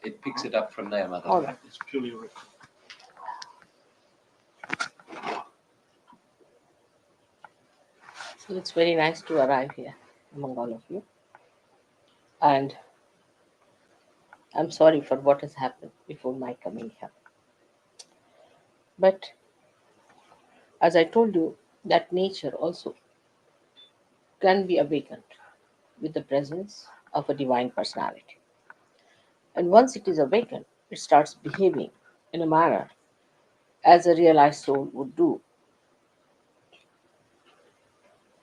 It picks it up from there, Mother. All right. It's purely written. So it's very nice to arrive here among all of you. And I'm sorry for what has happened before my coming here. But as I told you, that nature also can be awakened with the presence of a divine personality. And once it is awakened, it starts behaving in a manner as a realized soul would do.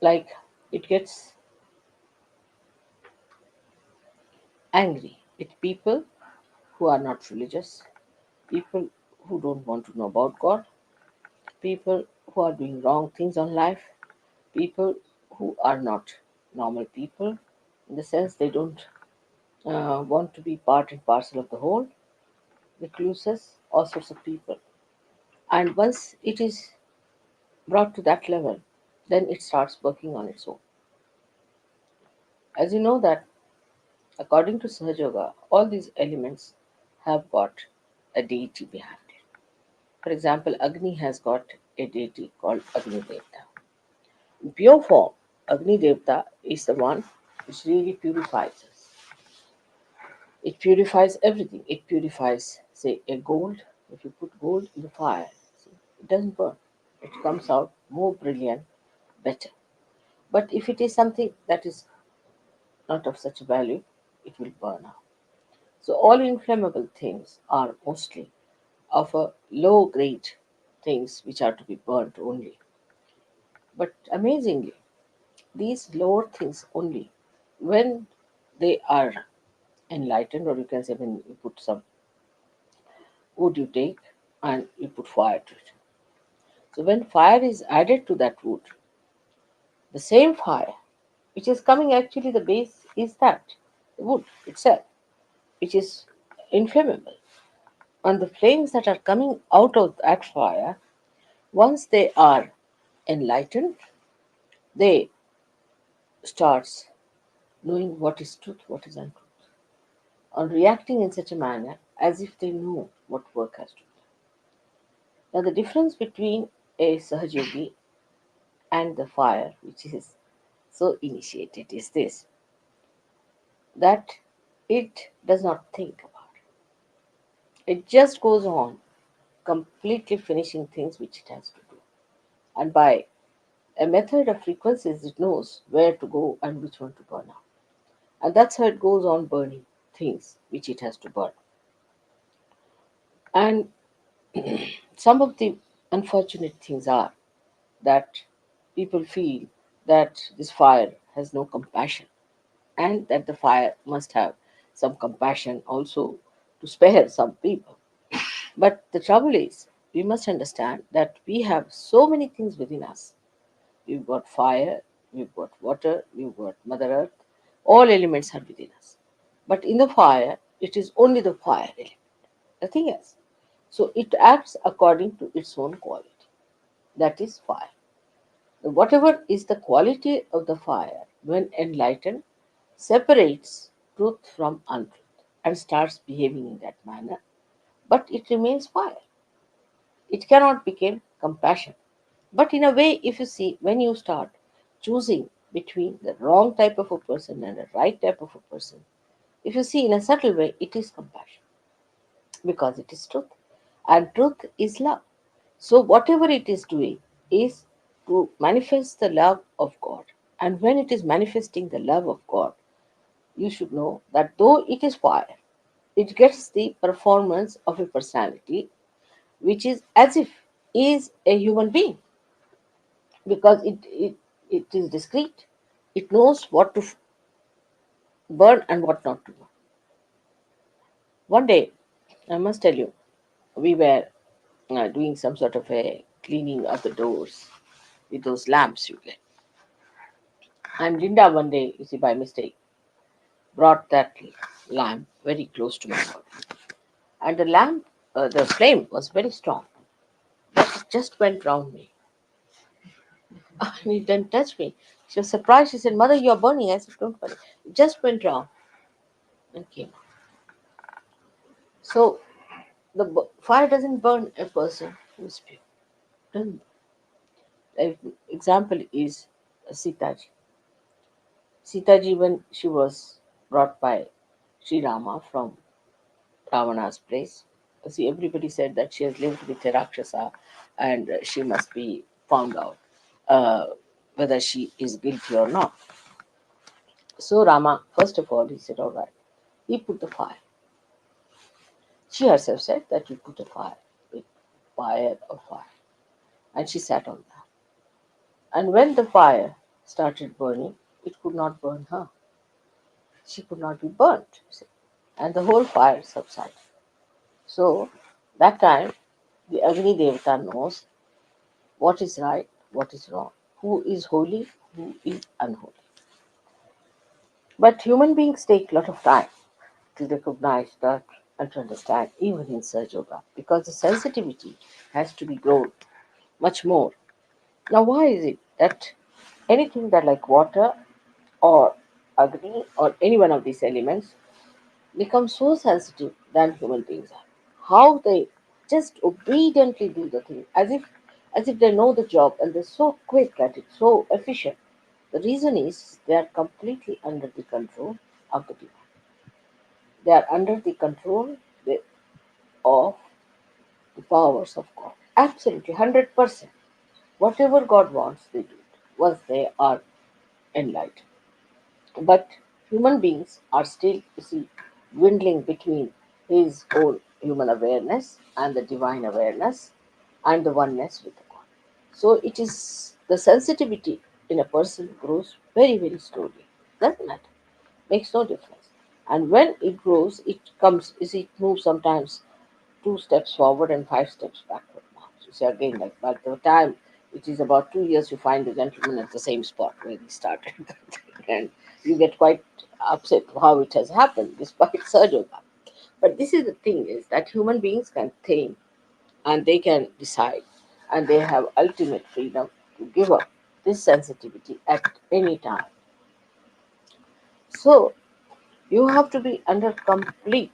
Like it gets angry with people who are not religious, people who don't want to know about God, people who are doing wrong things on life, people who are not normal people in the sense they don't want to be part and parcel of the whole, recluses, all sorts of people. And once it is brought to that level, then it starts working on its own. As you know that according to Sahaja, all these elements have got a deity behind it. For example, Agni has got a deity called Agni Devta. In pure form, Agni Devta is the one which really purifies us. It purifies everything. It purifies, say, a gold. If you put gold in the fire, see, it doesn't burn. It comes out more brilliant, better. But if it is something that is not of such value, it will burn out. So all inflammable things are mostly of a low grade things which are to be burnt only. But amazingly, these lower things only, when they are enlightened, or you can say when you put some wood you take and you put fire to it. So when fire is added to that wood, the same fire which is coming actually the base is that the wood itself, which is inflammable. And the flames that are coming out of that fire, once they are enlightened, they starts knowing what is truth, what is untruth, and reacting in such a manner as if they know what work has to be done. Now the difference between a Sahajyogi and the fire, which is so initiated, is this that it does not think about it. It just goes on completely finishing things which it has to do. And by a method of frequencies, it knows where to go and which one to burn out. And that's how it goes on burning things which it has to burn. And some of the unfortunate things are that people feel that this fire has no compassion and that the fire must have some compassion also to spare some people. But the trouble is, we must understand that we have so many things within us. We've got fire, we've got water, we've got Mother Earth. All elements are within us. But in the fire, it is only the fire element, nothing else. So it acts according to its own quality. That is fire. Whatever is the quality of the fire, when enlightened, separates truth from untruth and starts behaving in that manner, but it remains fire. It cannot become compassion. But in a way, if you see, when you start choosing between the wrong type of a person and the right type of a person, if you see in a subtle way, it is compassion because it is truth. And truth is love. So, whatever it is doing is to manifest the love of God. And when it is manifesting the love of God, you should know that though it is fire, it gets the performance of a personality which is as if is a human being because it is discreet. It knows what to burn and what not to burn. One day, I must tell you, we were doing some sort of a cleaning of the doors with those lamps you get. And Linda one day, you see, by mistake, brought that lamp very close to my body. And the lamp, the flame was very strong, but it just went round me. And it didn't touch me. She was surprised. She said, Mother, you're burning. I said, don't worry. It just went round and came out. So fire doesn't burn a person who is pure. Doesn't. Example is Sitaji. Sitaji, when she was brought by Sri Rama from Ravana's place, see, everybody said that she has lived with a Rakshasa and she must be found out uh, whether she is guilty or not. So Rama, first of all, he said, all right, he put the fire. She herself said that you put a fire with fire or fire. And she sat on that. And when the fire started burning, it could not burn her. She could not be burnt. You see. And the whole fire subsided. So that time the Agni Devata knows what is right, what is wrong, who is holy, who is unholy. But human beings take a lot of time to recognize that and to understand, even in Surge Yoga, because the sensitivity has to be grown much more. Now, why is it that anything that like water or Agni or any one of these elements become so sensitive than human beings are? How they just obediently do the thing as if they know the job and they're so quick at it, so efficient. The reason is they are completely under the control of the divine. They are under the control of the powers of God. Absolutely, 100%. Whatever God wants, they do it once they are enlightened. But human beings are still, you see, dwindling between his own human awareness and the divine awareness and the oneness with the God. So it is the sensitivity in a person grows very, very slowly. Doesn't matter. Makes no difference. And when it grows, it comes, you see, it moves sometimes 2 steps forward and 5 steps backward. So see again, like by the time it is about 2 years, you find the gentleman at the same spot where he started, and you get quite upset how it has happened despite surgery. But this is the thing: is that human beings can think and they can decide, and they have ultimate freedom to give up this sensitivity at any time. So you have to be under complete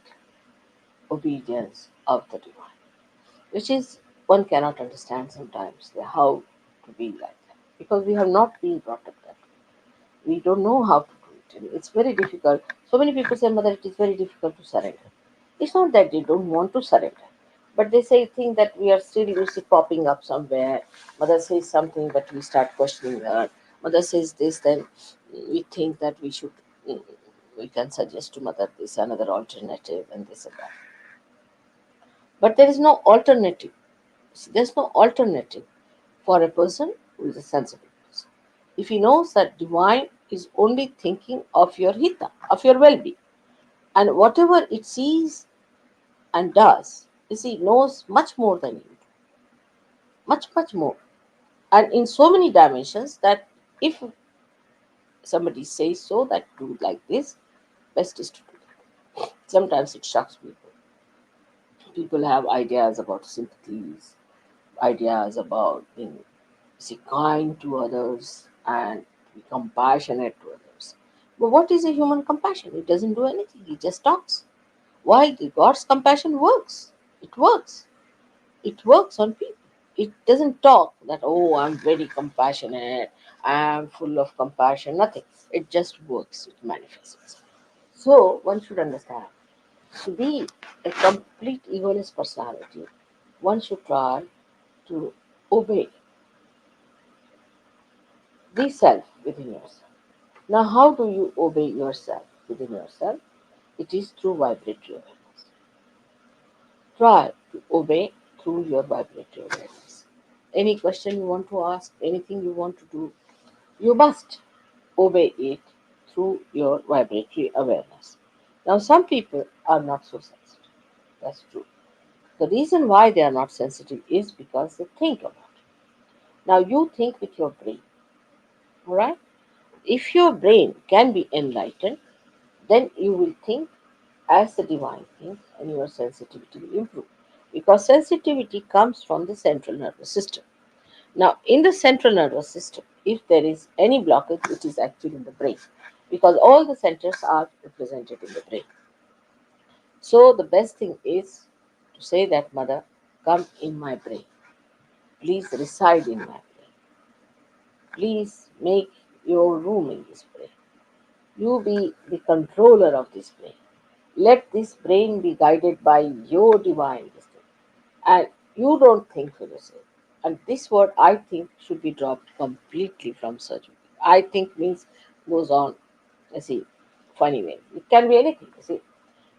obedience of the divine, which is one cannot understand sometimes how to be like that because we have not been brought up that way. We don't know how to do it. And it's very difficult. So many people say, Mother, it is very difficult to surrender. It's not that they don't want to surrender, but they say think that we are still popping up somewhere. Mother says something, but we start questioning her. Mother says this, then we think that we should. We can suggest to mother this another alternative and this and that. But there is no alternative. See, there's no alternative for a person who is a sensible person. If he knows that divine is only thinking of your hita, of your well being, and whatever it sees and does, you see, knows much more than you do, much, much more. And in so many dimensions that if somebody says so, that do like this, best is to do that. Sometimes it shocks people. People have ideas about sympathies, ideas about being see, kind to others and be compassionate to others. But what is a human compassion? It doesn't do anything, it just talks. Why? God's compassion works. It works. It works on people. It doesn't talk that, oh, I'm very compassionate, I'm full of compassion, nothing. It just works, it manifests. So one should understand to be a complete egoless personality, one should try to obey the self within yourself. Now, how do you obey yourself within yourself? It is through vibratory awareness. Try to obey through your vibratory awareness. Any question you want to ask, anything you want to do, you must obey it through your vibratory awareness. Now, some people are not so sensitive. That's true. The reason why they are not sensitive is because they think about it. Now, you think with your brain, all right? If your brain can be enlightened, then you will think as the divine thinks and your sensitivity will improve. Because sensitivity comes from the central nervous system. Now, in the central nervous system, if there is any blockage, it is actually in the brain. Because all the centers are represented in the brain. So the best thing is to say that, Mother, come in my brain. Please reside in my brain. Please make your room in this brain. You be the controller of this brain. Let this brain be guided by your divine wisdom. And you don't think for yourself. And this word I think should be dropped completely from surgery. I think means goes on, you see, funny way. It can be anything, you see.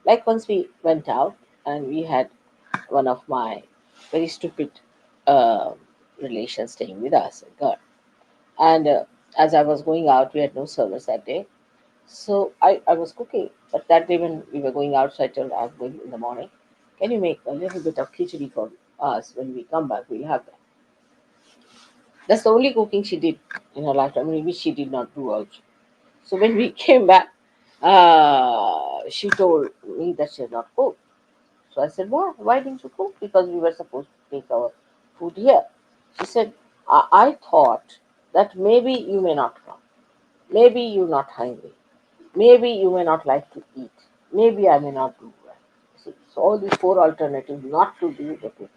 Like once we went out and we had one of my very stupid uh, relations staying with us, a girl. And as I was going out, we had no service that day. So I was cooking, but that day when we were going out, so I told her I'm going in the morning. Can you make a little bit of khichdi for us when we come back? We'll have that. That's the only cooking she did in her lifetime, which she did not do also. So when we came back, she told me that she had not cooked. So I said, why? Why didn't you cook? Because we were supposed to take our food here. She said, I thought that maybe you may not come. Maybe you're not hungry. Maybe you may not like to eat. Maybe I may not do well. So all these four alternatives not to do the cooking.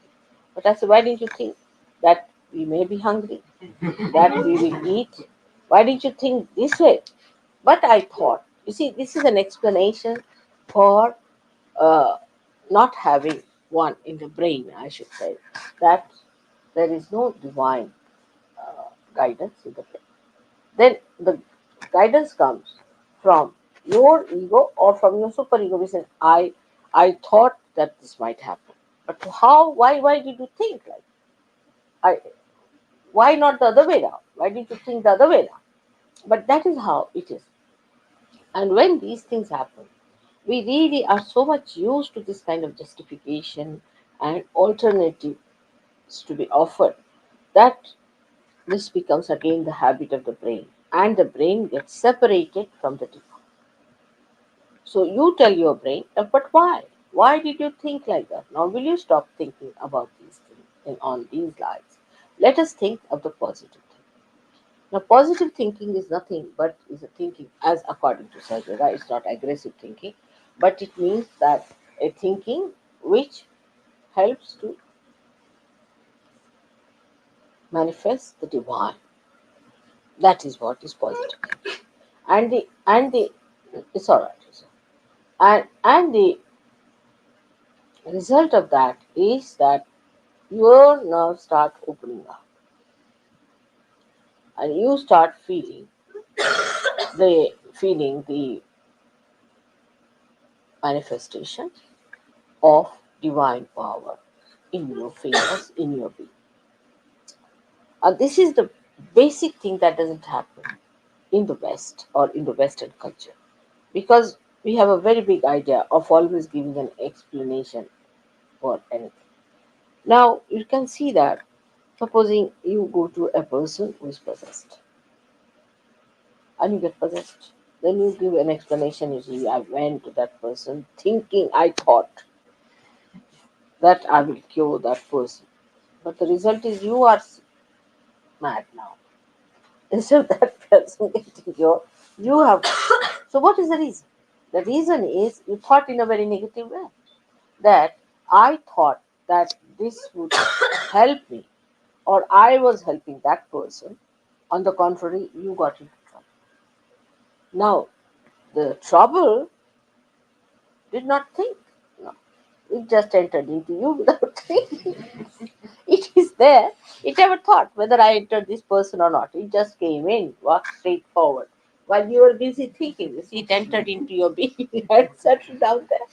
But I said, why didn't you think that we may be hungry, that we will eat? Why didn't you think this way? But I thought, you see, this is an explanation for uh, not having one in the brain, I should say, that there is no divine guidance in the brain. Then the guidance comes from your ego or from your superego. We say, I thought that this might happen. But how, why did you think like I why not the other way around? Why did you think the other way around? But that is how it is. And when these things happen, we really are so much used to this kind of justification and alternatives to be offered that this becomes again the habit of the brain. And the brain gets separated from the default. So you tell your brain, but why? Why did you think like that? Now will you stop thinking about these things and on these lines? Let us think of the positive thing. Now positive thinking is nothing but is a thinking as according to Sajjada, it's not aggressive thinking, but it means that a thinking which helps to manifest the divine. That is what is positive thinking. And the it's all right. And the result of that is that your nerves start opening up and you start feeling the manifestation of divine power in your fingers, in your being. And this is the basic thing that doesn't happen in the West or in the Western culture. Because we have a very big idea of always giving an explanation for anything. Now you can see that supposing you go to a person who is possessed and you get possessed. Then you give an explanation. You see, I went to that person thinking I thought that I will cure that person. But the result is you are mad now. Instead of that person getting cured, you have. So, what is the reason? The reason is you thought in a very negative way. That I thought that this would help me, or I was helping that person. On the contrary, you got into trouble. Now, the trouble did not think. No, it just entered into you without thinking. It is there. It never thought whether I entered this person or not. It just came in, walked straight forward. While you were busy thinking, you see, it entered into your being and settled down there.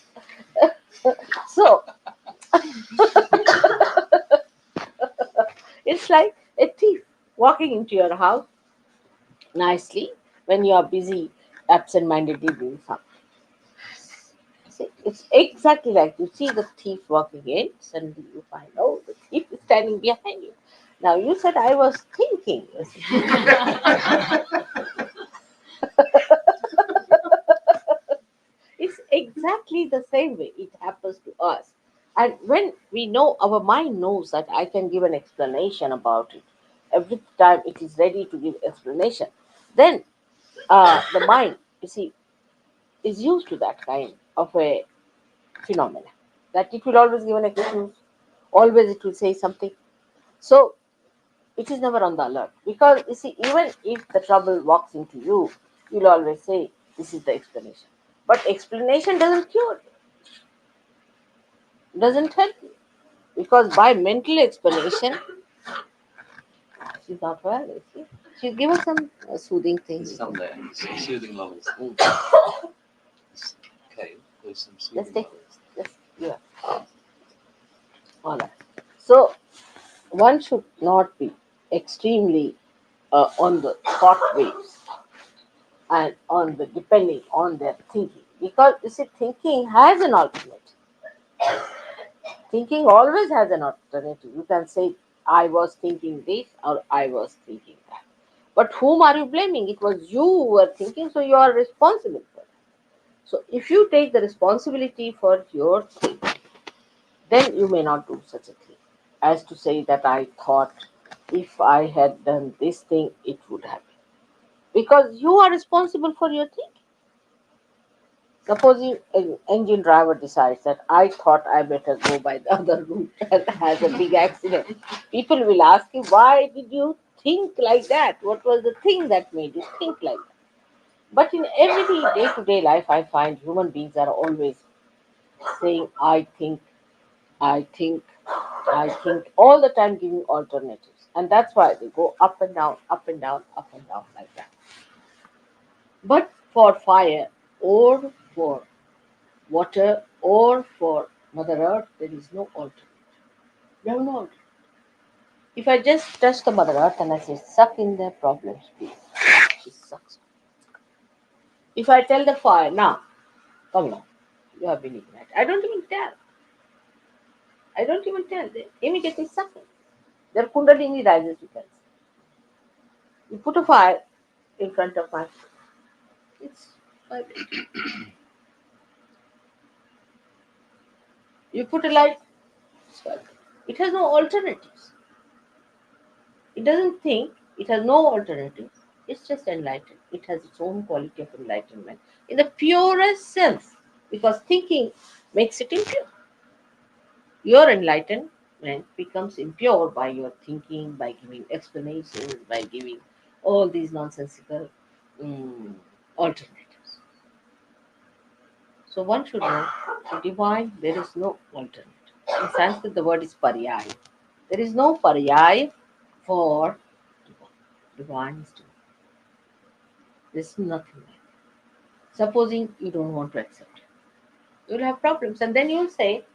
So it's like a thief walking into your house nicely when you are busy, absent-mindedly doing something. See, it's exactly like you see the thief walking in, suddenly you find, oh, the thief is standing behind you. Now you said I was thinking. You see. It's exactly the same way it happens to us. And when we know, our mind knows that I can give an explanation about it. Every time it is ready to give explanation, then the mind, you see, is used to that kind of a phenomena. That it will always give an equation, always it will say something. So it is never on the alert. Because you see, even if the trouble walks into you, you'll always say, this is the explanation. But explanation doesn't cure, doesn't help you. Because by mental explanation, she's not well, is she? She'll give us some soothing things. Some there. Soothing levels. Okay, there's some Let's soothing take levels. it. Yeah. All right. So one should not be extremely on the thought waves and on the depending on their thinking, because you see thinking has an alternative. Thinking always has an alternative. You can say I was thinking this or I was thinking that, but whom are you blaming? It was you who were thinking, so you are responsible for it. So if you take the responsibility for your thinking, then you may not do such a thing as to say that I thought if I had done this thing it would happen, because you are responsible for your thinking. Supposing an engine driver decides that I thought I better go by the other route and has a big accident, people will ask you, why did you think like that? What was the thing that made you think like that? But in every day to day life, I find human beings are always saying, I think, I think, all the time giving alternatives. And that's why they go up and down, up and down, up and down like that. But for fire or for water or for Mother Earth, there is no alternative. We have no alternative. If I just touch the Mother Earth and I say, suck in their problems, please, she sucks. If I tell the fire, now, come on, you have been ignorant. I don't even tell. I don't even tell. They immediately suck in. Their Kundalini rises, you can see. You put a fire in front of my face. It's vibrating. You put a light, it's vibrating. It has no alternatives. It doesn't think, it has no alternatives. It's just enlightened. It has its own quality of enlightenment in the purest sense, because thinking makes it impure. Your enlightenment becomes impure by your thinking, by giving explanations, by giving all these nonsensical mm, alternatives. So one should know, to divine there is no alternative. In Sanskrit, the word is paryaya. There is no paryaya for divine. Divine is divine. There's nothing like that. Supposing you don't want to accept it, you'll have problems. And then you'll say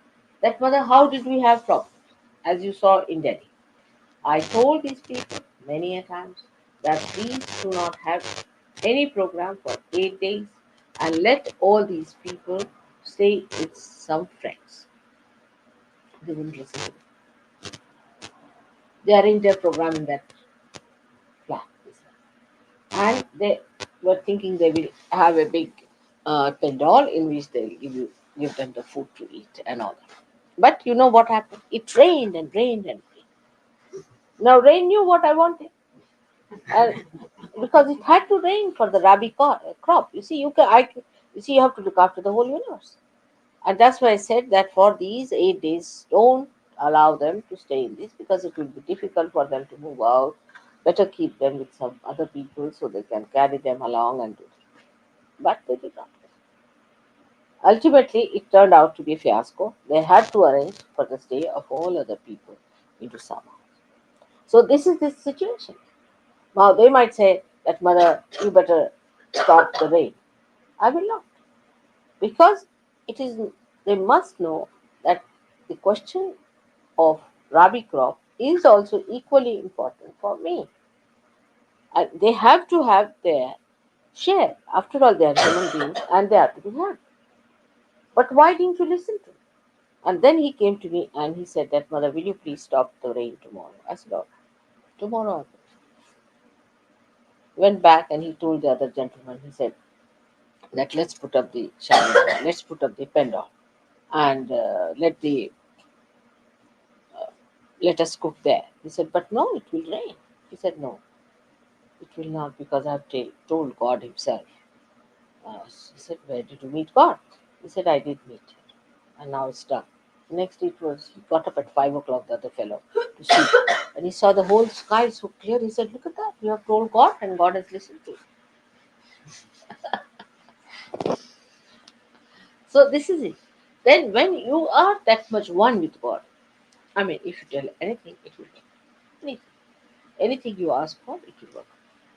that, Mother, how did we have problems? As you saw in Delhi. I told these people many a times that please do not have any program for 8 days and let all these people stay with some friends. They wouldn't listen to me. They arranged their program in that flat. And they were thinking they will have a big pandal in which they'll give them the food to eat and all that. But you know what happened? It rained and rained and rained. Now rain knew what I wanted, and because it had to rain for the crop. You see, you see, you have to look after the whole universe, and that's why I said that for these 8 days, don't allow them to stay in this, because it will be difficult for them to move out. Better keep them with some other people so they can carry them along and do things. But they did not. Ultimately, it turned out to be a fiasco. They had to arrange for the stay of all other people into summer. So this is this situation. Now they might say that, Mother, you better stop the rain. I will not, because it is. They must know that the question of rabi crop is also equally important for me, and they have to have their share. After all, they are human beings and they are to be heard. But why didn't you listen to me? And then he came to me and he said that, Mother, will you please stop the rain tomorrow? I said, oh, tomorrow I will. Went back and he told the other gentleman, he said that let's put up the shadow, let's put up the pendant, and let us cook there. He said, but no, it will rain. He said, no, it will not, because I have told God Himself. He said, where did you meet God? He said, I did meet Him. and now it's done. Next, it was he got up at 5 o'clock. The other fellow to see, and he saw the whole sky so clear. He said, "Look at that! You have told God, and God has listened to you." So this is it. Then, when you are that much one with God, I mean, if you tell anything, it will work. Anything, anything you ask for, it will work.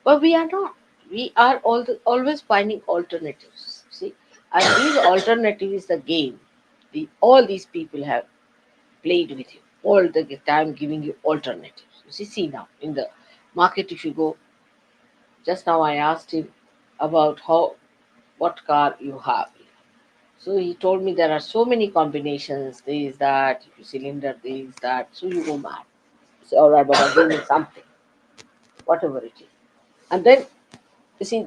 But we are not. We are always finding alternatives. See, and these alternatives is the game. All these people have played with you all the time, giving you alternatives. See now in the market, if you go, just now I asked him about how what car you have. So he told me there are so many combinations, this, that, cylinder, this, that. So you go mad. So, all right, Baba, give me something, whatever it is. And then, you see,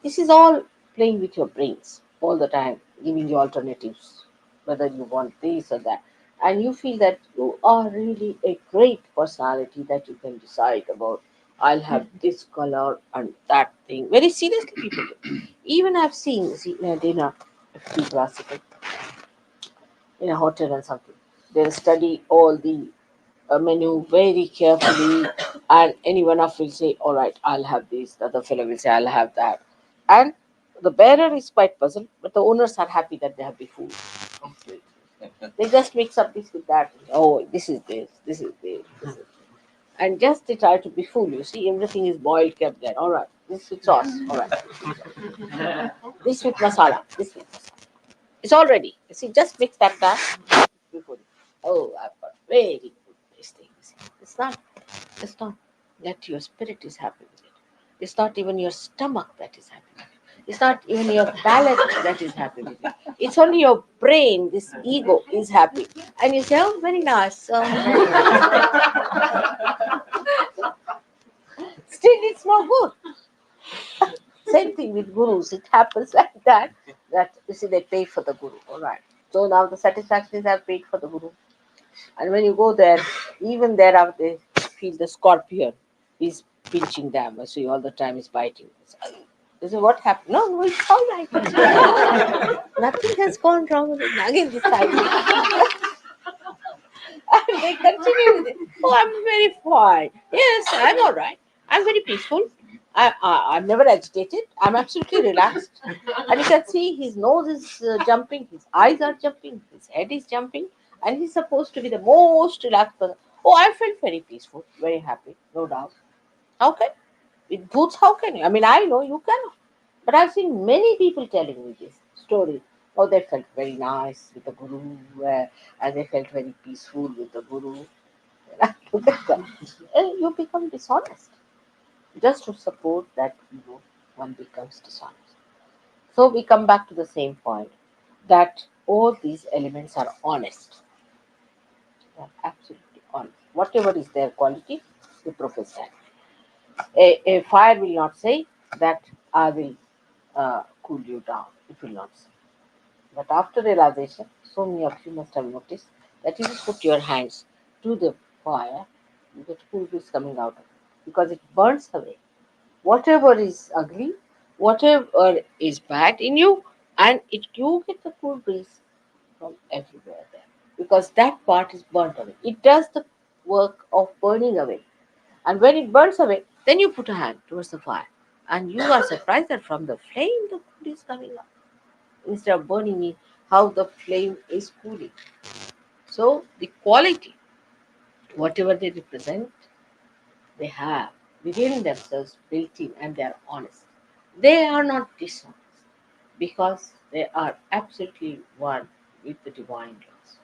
this is all playing with your brains all the time, giving you alternatives, whether you want this or that. And you feel that you are really a great personality that you can decide about. I'll have this color and that thing. Very seriously, people do. Even I've seen, see, in a dinner, if people are sitting in a hotel and something. They'll study all the menu very carefully, and any one of will say, "All right, I'll have this." The other fellow will say, "I'll have that." And the bearer is quite puzzled, but the owners are happy that they have the food. They just mix up this with that. Oh, this is this, this is this, this is. And just they try to be full. You see, everything is boiled, kept there. All right, this with sauce. All right, this with masala. This with masala. It's all ready. You see, just mix that back before. Oh, I've got very good tasting. It's not. It's not that your spirit is happy with it. It's not even your stomach that is happy with it. It's not even your palate that is happy with it. It's only your brain, this ego, is happy. And you say, "Oh, very nice. Oh, very nice." Still, it's not good. Same thing with gurus. It happens like that. That you see, they pay for the guru. All right. So now the satisfaction is I've paid for the guru. And when you go there, even there they feel the scorpion is pinching them. So all the time is biting. They say, "What happened?" No, no, it's all right. Nothing has gone wrong with it. Again, this time. And they continue with it. "Oh, I'm very fine. Yes, I'm all right. I'm very peaceful. I'm never agitated. I'm absolutely relaxed." And you can see his nose is jumping, his eyes are jumping, his head is jumping, and he's supposed to be the most relaxed person. "Oh, I felt very peaceful, very happy, no doubt." How can? With boots, how can you? I mean, I know you cannot. But I've seen many people telling me this story. Oh, they felt very nice with the guru, and they felt very peaceful with the guru. Look at that. You become dishonest just to support that ego. One becomes dishonest. So we come back to the same point that all these elements are honest. They are absolutely honest. Whatever is their quality, they profess that. A fire will not say that I will cool you down. It will not say. But after realization, so many of you must have noticed that you just put your hands to the fire, you get cool breeze coming out of it because it burns away whatever is ugly, whatever is bad in you, and you get the cool breeze from everywhere there because that part is burnt away. It does the work of burning away, and when it burns away, then you put a hand towards the fire, and you are surprised that from the flame the food is coming up instead of burning it. How the flame is cooling. So the quality, whatever they represent, they have within themselves built in, and they are honest. They are not dishonest because they are absolutely one with the divine laws.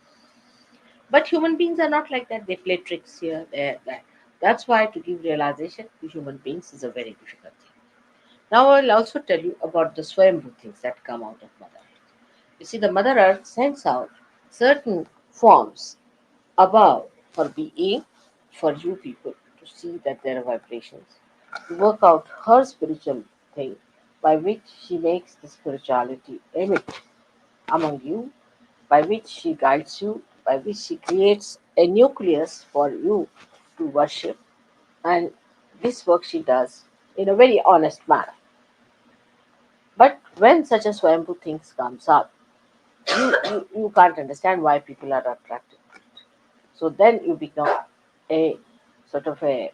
But human beings are not like that. They play tricks here, there, that. That's why to give realization to human beings is a very difficult thing. Now I will also tell you about the Swayambhu things that come out of Mother Earth. You see, the Mother Earth sends out certain forms above for being for you people to see that there are vibrations, to work out her spiritual thing by which she makes the spirituality emit among you, by which she guides you, by which she creates a nucleus for you to worship. And this work she does in a very honest manner. But when such a Swayambhu things comes up, You can't understand why people are attracted to it. So then you become a sort of a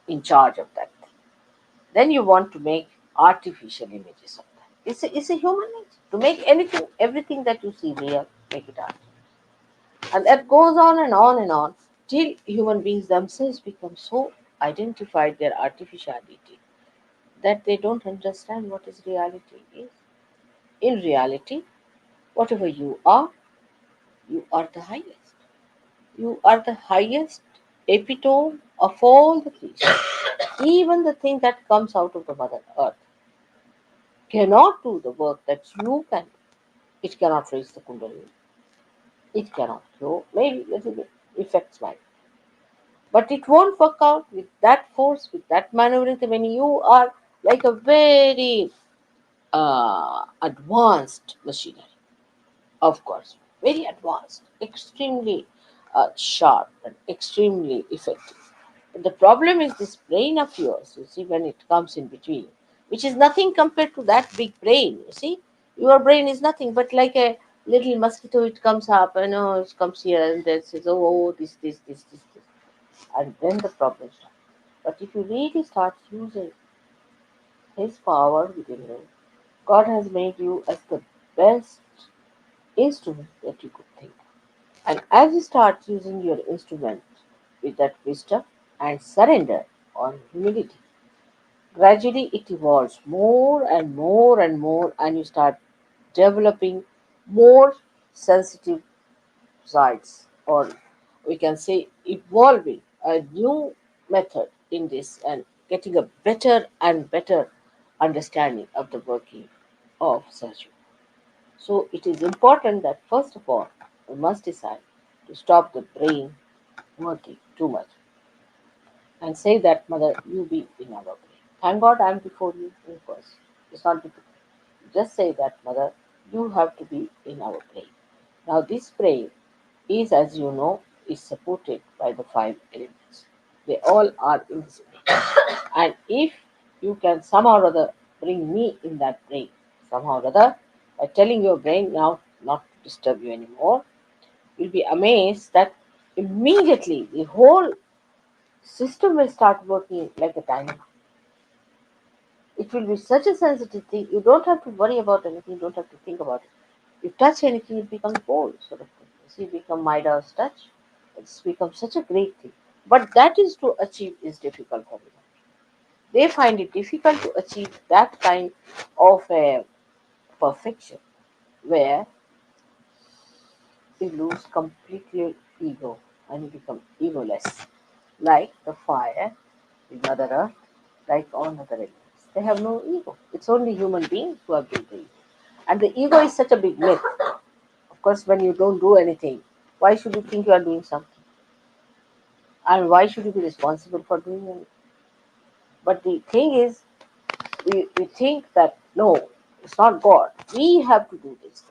in charge of that thing. Then you want to make artificial images of that. It's a human nature to make anything, everything that you see real, make it art. And that goes on and on and on till human beings themselves become so identified their artificiality that they don't understand what is reality is. In reality, whatever you are the highest. You are the highest epitome of all the creation. Even the thing that comes out of the Mother Earth cannot do the work that you can. It cannot raise the Kundalini. It cannot grow. Maybe little bit effects might. But it won't work out with that force, with that maneuvering. When you are like a very advanced machinery, of course, very advanced, extremely sharp, and extremely effective. The problem is this brain of yours, you see, when it comes in between, which is nothing compared to that big brain, you see. Your brain is nothing but like a little mosquito, it comes up, it comes here and then says, oh, this. And then the problem starts. But if you really start using His power within you, God has made you as the best instrument that you could think. And as you start using your instrument with that wisdom and surrender on humility, gradually it evolves more and more and more, and you start developing more sensitive sides, or we can say evolving a new method in this and getting a better and better understanding of the working of surgery. So it is important that first of all we must decide to stop the brain working too much and say that, Mother, you be in our brain. Thank God I am before you in person. It's not difficult. Just say that, Mother, you have to be in our brain. Now this brain is, as you know, is supported by the five elements. They all are in this brain. And if you can somehow or other bring me in that brain, somehow or other, by telling your brain now not to disturb you anymore, you'll be amazed that immediately the whole system will start working like a dynamo. It will be such a sensitive thing. You don't have to worry about anything. You don't have to think about it. You touch anything, it becomes cold, sort of thing. You see, become Midas touch. It's become such a great thing. But that is to achieve is difficult for them. They find it difficult to achieve that kind of a perfection where you lose completely ego and you become egoless, like the fire, the Mother Earth, like all other elements. They have no ego. It's only human beings who have built the ego. And the ego is such a big myth. Of course, when you don't do anything, why should you think you are doing something? And why should you be responsible for doing anything? But the thing is, we think that no, it's not God. We have to do this.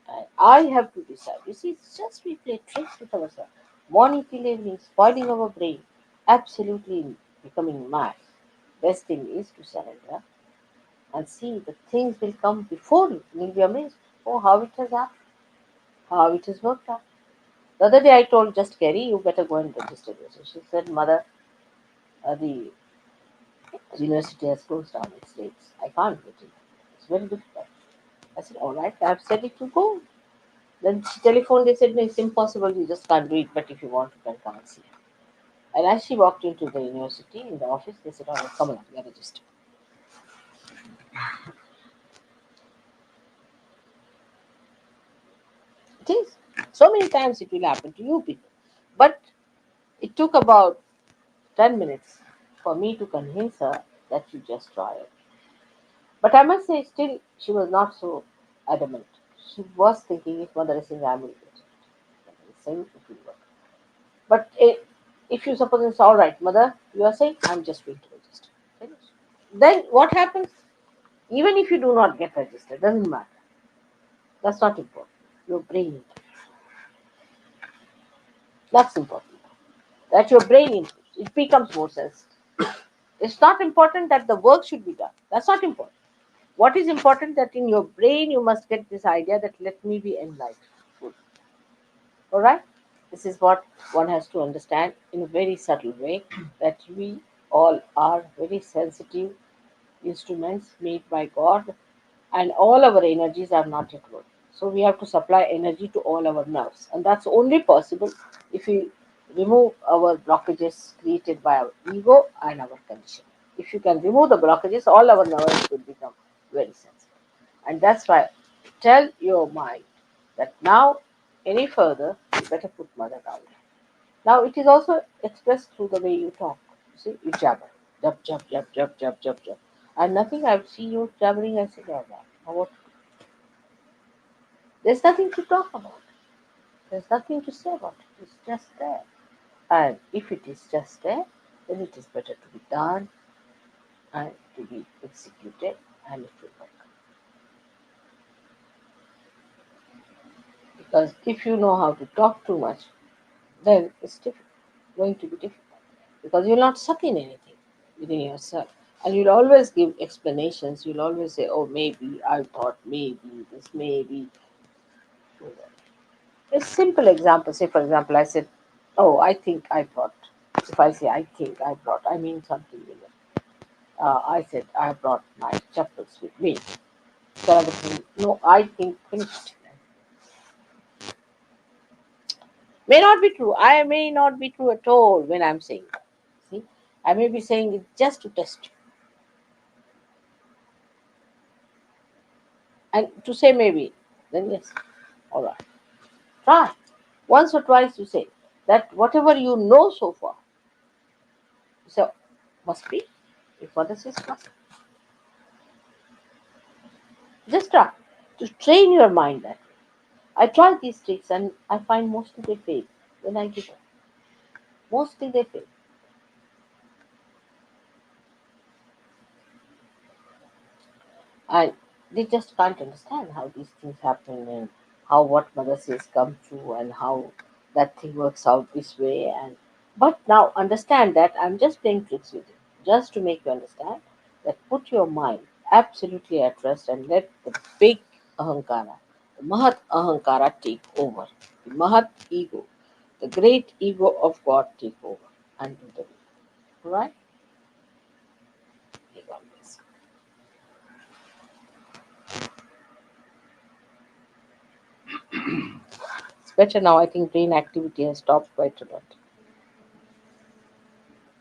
And I have to decide. You see, it's just we play tricks with ourselves. Morning till evening, spoiling our brain, absolutely becoming mad. Best thing is to surrender and see the things will come before you. You'll be amazed. Oh, how it has happened, how it has worked out. The other day I told just Kerry, you better go and register yourself. She said, Mother, the university has closed down its gates. I can't get in. It's very difficult. I said, all right, I've said it to go. Then she telephoned, they said, no, it's impossible, you just can't do it, but if you want, you can come and see her. And as she walked into the university, in the office, they said, all right, come on, we are registered. It is. So many times it will happen to you people. But it took about 10 minutes for me to convince her that you just try it. But I must say, still, she was not so adamant. She was thinking if Mother is saying, I will get it. Mother is saying it will work. But if you suppose it's all right, Mother, you are saying, I'm just going to register. Finish. Then what happens? Even if you do not get registered, doesn't matter. That's not important. Your brain, that's important. That your brain improves. It becomes more sensitive. It's not important that the work should be done. That's not important. what is important that in your brain you must get this idea that let me be enlightened. All right? This is what one has to understand in a very subtle way, that we all are very sensitive instruments made by God, and all our energies are not yet working. So we have to supply energy to all our nerves, and that's only possible if we remove our blockages created by our ego and our condition. If you can remove the blockages, all our nerves will become very sensitive. And that's why tell your mind that now, any further, you better put mother down. Now it is also expressed through the way you talk. You see, you jabber. Jab, jab, jab, jab, jab, jab, jab. And nothing I've seen you jabbering, I said, oh, wow. Now what? There's nothing to talk about. There's nothing to say about it. It's just there. And if it is just there, then it is better to be done and to be executed, and it will work. Because if you know how to talk too much, then it's going to be difficult. Because you'll not suck in anything within yourself. And you'll always give explanations. You'll always say, oh, maybe, I thought, maybe, this, maybe. A simple example, say, for example, I said, oh, I think I brought. If I say, I think I brought, I mean something. I said, I brought my chappals with me. The other thing, no, I think finished. May not be true. I may not be true at all when I'm saying that. See, I may be saying it just to test you. And to say maybe, then yes, all right. Try. Once or twice you say that whatever you know so far, so must be. If mother says must, just try to train your mind that way. I try these tricks and I find mostly they fail when I give up. Mostly they fail. And they just can't understand how these things happen, and how what mother says come true, and how that thing works out this way. And but now understand that I'm just playing tricks with you, just to make you understand that put your mind absolutely at rest and let the big ahankara, the mahat ahankara take over, the mahat ego, the great ego of God take over and do the work. Right? May God bless. It's better now. I think brain activity has stopped quite a lot.